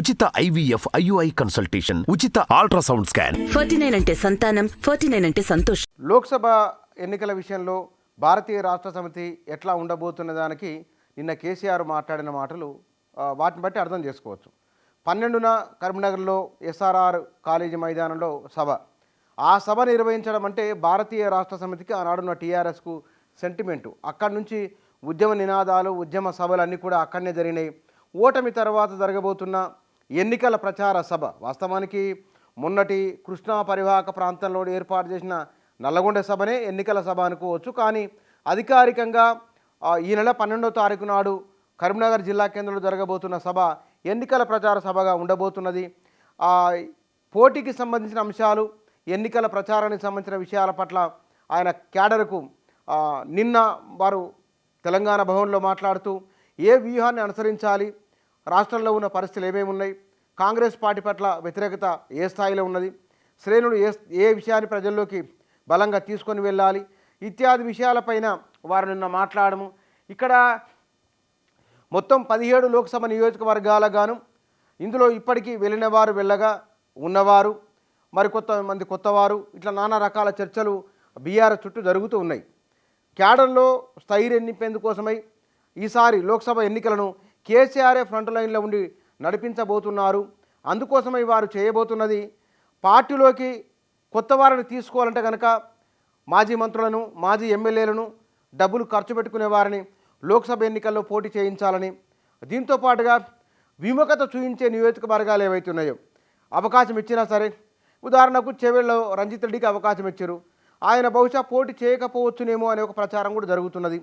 ఉచిత IVF IUI consultation, ఉచిత ultrasound scan. 49 అంటే సంతానం, 49 అంటే సంతోషం. లోక్సభ ఎన్నికల విషయంలో భారతీయ రాష్ట్ర సమితి ఎట్లా ఉండబోతున్న దానికి నిన్న కేసీఆర్ మాట్లాడిన మాటలు వాటిని బట్టి అర్థం చేసుకోవచ్చు. 12న కరీంనగర్లో SRR కాలేజీ మైదానంలో సభ. ఆ సభ నిర్వహించడం అంటే భారతీయ రాష్ట్ర సమితికి ఆనాడున్న TRSకు సెంటిమెంటు. అక్కడి నుంచి ఉద్యమ నినాదాలు, ఉద్యమ సభలన్నీ కూడా అక్కడనే జరిగినాయి. ఓటమి తర్వాత జరగబోతున్న ఎన్నికల ప్రచార సభ వాస్తవానికి మొన్నటి కృష్ణా పరివాహక ప్రాంతంలో ఏర్పాటు చేసిన నల్లగొండ సభనే ఎన్నికల సభ అనుకోవచ్చు. కానీ అధికారికంగా ఈ నెల 12వ తారీఖు నాడు కరీంనగర్ జిల్లా కేంద్రంలో జరగబోతున్న సభ ఎన్నికల ప్రచార సభగా ఉండబోతున్నది. పోటీకి సంబంధించిన అంశాలు, ఎన్నికల ప్రచారానికి సంబంధించిన విషయాల పట్ల ఆయన క్యాడర్కు నిన్న వారు తెలంగాణ భవన్లో మాట్లాడుతూ ఏ వ్యూహాన్ని అనుసరించాలి, రాష్ట్రంలో ఉన్న పరిస్థితులు ఏమేమి ఉన్నాయి, కాంగ్రెస్ పార్టీ పట్ల వ్యతిరేకత ఏ స్థాయిలో ఉన్నది, శ్రేణులు ఏ విషయాన్ని ప్రజల్లోకి బలంగా తీసుకొని వెళ్ళాలి ఇత్యాది విషయాలపైన వారు నిన్న మాట్లాడము. ఇక్కడ మొత్తం 17 లోక్సభ నియోజకవర్గాలుగాను ఇందులో ఇప్పటికీ వెళ్ళిన వారు, వెళ్ళగా ఉన్నవారు, మరి కొంతమంది కొత్తవారు, ఇట్లా నానా రకాల చర్చలు బీఆర్ఎస్ చుట్టూ జరుగుతూ ఉన్నాయి. క్యాడర్లో స్థైర్యం నింపేందుకోసమై ఈసారి లోక్సభ ఎన్నికలను కేసీఆర్ ఫ్రంట్ లైన్లో ఉండి నడిపించబోతున్నారు. అందుకోసమై వారు చేయబోతున్నది పార్టీలోకి కొత్త వారిని తీసుకోవాలంటే కనుక మాజీ మంత్రులను, మాజీ ఎమ్మెల్యేలను, డబ్బులు ఖర్చు పెట్టుకునే వారిని లోక్సభ ఎన్నికల్లో పోటీ చేయించాలని, దీంతో పాటుగా విముఖత చూపించే నియోజకవర్గాలు ఏవైతే ఉన్నాయో అవకాశం ఇచ్చినా సరే, ఉదాహరణకు చెవెళ్ళలో రంజిత్ రెడ్డికి అవకాశం ఇచ్చారు, ఆయన బహుశా పోటీ చేయకపోవచ్చునేమో అనే ఒక ప్రచారం కూడా జరుగుతున్నది.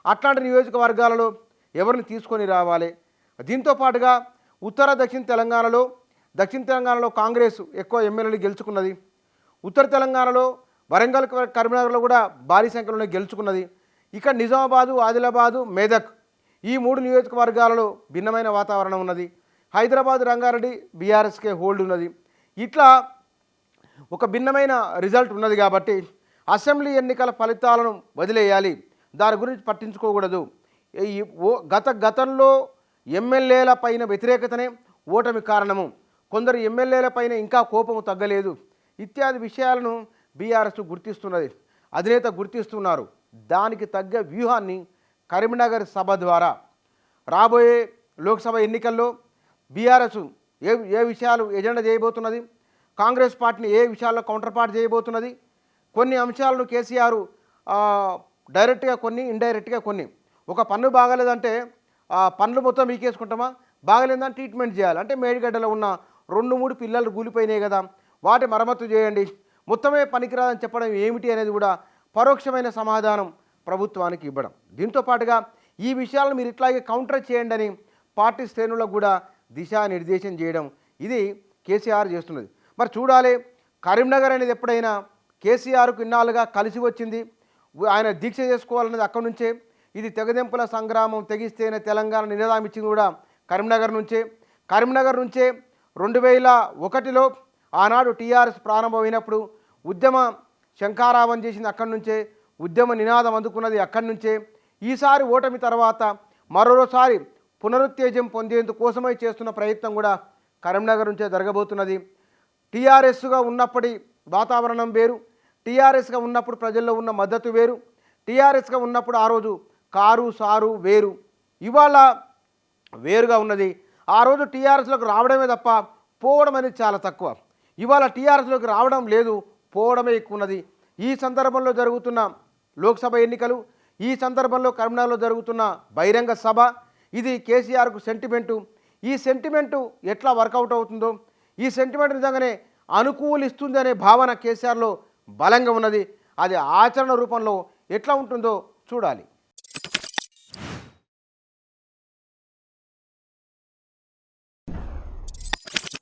అట్లాంటి నియోజకవర్గాలలో ఎవరిని తీసుకొని రావాలి. దీంతో పాటుగా ఉత్తర దక్షిణ తెలంగాణలో కాంగ్రెస్ ఎక్కువ ఎమ్మెల్యేలు గెలుచుకున్నది. ఉత్తర తెలంగాణలో వరంగల్, కరీంనగర్లో కూడా భారీ సంఖ్యలోనే గెలుచుకున్నది. ఇక నిజామాబాదు, ఆదిలాబాదు, మెదక్ ఈ 3 నియోజకవర్గాలలో భిన్నమైన వాతావరణం ఉన్నది. హైదరాబాద్, రంగారెడ్డి బీఆర్ఎస్కే హోల్డ్ ఉన్నది. ఇట్లా ఒక భిన్నమైన రిజల్ట్ ఉన్నది కాబట్టి అసెంబ్లీ ఎన్నికల ఫలితాలను వదిలేయాలి, దాని గురించి పట్టించుకోకూడదు. గతంలో ఎమ్మెల్యేల పైన వ్యతిరేకతనే ఓటమి కారణము, కొందరు ఎమ్మెల్యేల పైన ఇంకా కోపము తగ్గలేదు ఇత్యాది విషయాలను బీఆర్ఎస్ గుర్తిస్తున్నది, అధినేత గుర్తిస్తున్నారు. దానికి తగ్గ వ్యూహాన్ని కరీంనగర్ సభ ద్వారా రాబోయే లోక్సభ ఎన్నికల్లో బీఆర్ఎస్ ఏ విషయాలు ఎజెండా చేయబోతున్నది, కాంగ్రెస్ పార్టీని ఏ విషయాల్లో కౌంటర్ పార్ట్ చేయబోతున్నది, కొన్ని అంశాలను కేసీఆర్ డైరెక్ట్గా కొన్ని, ఇండైరెక్ట్గా కొన్ని. ఒక పన్ను బాగాలేదంటే పన్ను మొత్తం వీకేసుకుంటామా, బాగలేదని ట్రీట్మెంట్ చేయాలి. అంటే మేడిగడ్డలో ఉన్న 2-3 పిల్లలు కూలిపోయినాయి కదా, వాటి మరమ్మతు చేయండి, మొత్తమే పనికిరాదని చెప్పడం ఏమిటి అనేది కూడా పరోక్షమైన సమాధానం ప్రభుత్వానికి ఇవ్వడం. దీంతో పాటుగా ఈ విషయాలను మీరు ఇట్లాగే కౌంటర్ చేయండి అని పార్టీ శ్రేణులకు కూడా దిశానిర్దేశం చేయడం, ఇది కేసీఆర్ చేస్తున్నది. మరి చూడాలి, కరీంనగర్ అనేది ఎప్పుడైనా కేసీఆర్కు ఇన్నాళ్ళుగా కలిసి వచ్చింది, ఆయన దీక్ష చేసుకోవాలనేది అక్కడి నుంచే. ఇది తెగదెంపుల సంగ్రామం, తెగిస్తేనే తెలంగాణ నినాదం ఇచ్చింది కూడా కరీంనగర్ నుంచే. 2001లో ఆనాడు TRS ప్రారంభమైనప్పుడు ఉద్యమ శంఖారావం చేసింది అక్కడి నుంచే, ఉద్యమ నినాదం అందుకున్నది అక్కడి నుంచే. ఈసారి ఓటమి తర్వాత మరోసారి పునరుత్తేజం పొందేందుకోసమై చేస్తున్న ప్రయత్నం కూడా కరీంనగర్ నుంచే జరగబోతున్నది. TRSగా ఉన్నప్పటి వాతావరణం వేరు, TRSగా ఉన్నప్పుడు ప్రజల్లో ఉన్న మద్దతు వేరు, TRSగా ఉన్నప్పుడు ఆ రోజు కారు సారు వేరు, ఇవాళ వేరుగా ఉన్నది. ఆ రోజు TRSలోకి రావడమే తప్ప పోవడం అనేది చాలా తక్కువ. ఇవాళ TRSలోకి రావడం లేదు, పోవడమే ఎక్కువ ఉన్నది. ఈ సందర్భంలో జరుగుతున్న లోక్సభ ఎన్నికలు, ఈ సందర్భంలో కరీంనగర్లో జరుగుతున్న బహిరంగ సభ, ఇది కేసీఆర్కు సెంటిమెంటు. ఈ సెంటిమెంటు ఎట్లా వర్కౌట్ అవుతుందో, ఈ సెంటిమెంట్ నిజంగానే అనుకూలిస్తుంది అనే భావన కేసీఆర్లో బలంగా ఉన్నది. అది ఆచరణ రూపంలో ఎట్లా ఉంటుందో చూడాలి.